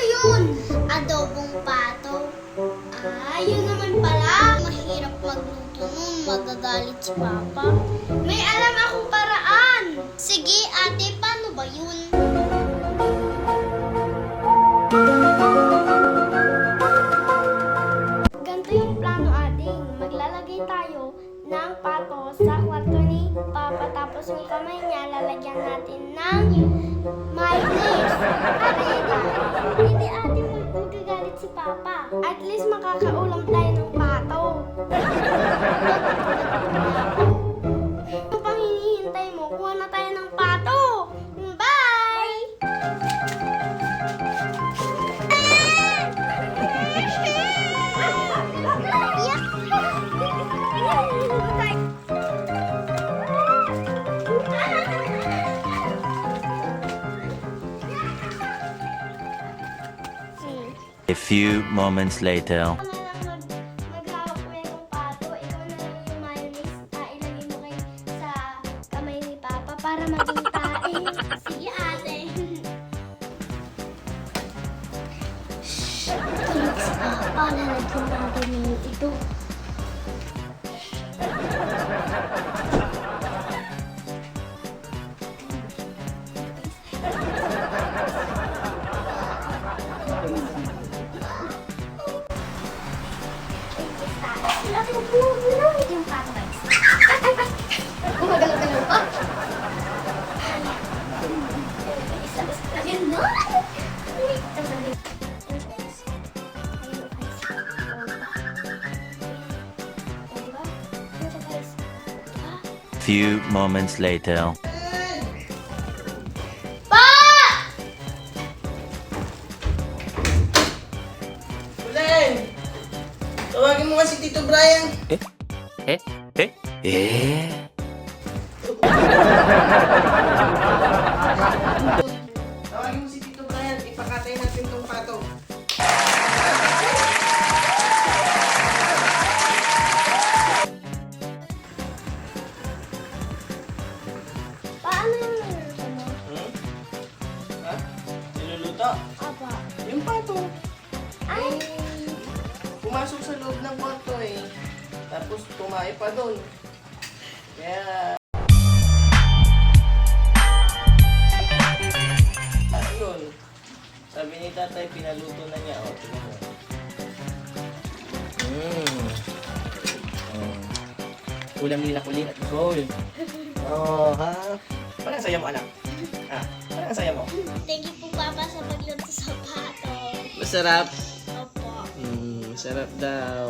yun? Adobong pato. Ah, yun naman pala. Mahirap magluto nun. Magagalit si Papa. May alam akong paraan. Sige, ate, paano ba yun? Ganito yung plano, ating. Maglalagay tayo ng pato sa kwarto ni Papa. Tapos yung kamay niya, lalagyan natin ng mayonnaise. Hindi ate, magagalit si Papa. At least makakaulam tayo ng pato. Ano pang hinihintay mo? Kuha na tayo ng pato. Bye! A few moments later. Maghawak mo yung pato, ikaw na lang yung mayonnaise, ilagay mo sa kamay ni Papa para maging tae. Sige, ate. Shhh! Tulog si Papa, lalagyan natin yung ito. Lagi mo yung pato, guys. Gumagalaw-galaw pa. Ayun na. Few moments later. Pa! Ulen! Tawagin mo nga si Tito Brian. Tawagin mo si Tito Brian. Ipakatay natin tong pato. Paano yung niluluto mo? Ha? Niluluto? Apa. Yung pato. Ay! Pumasok sa loob ng kwarto eh. Tapos tumae pa doon. Kaya... Ayun. Sabi ni tatay, pinaluto na niya. O, tingnan mo. Ulam nila kulit at goal. Oh, ha? Parang saya mo, anak. Ha? Parang saya mo. Thank you po, Papa, sa pagluto sa pato. Masarap. Opo. Masarap daw.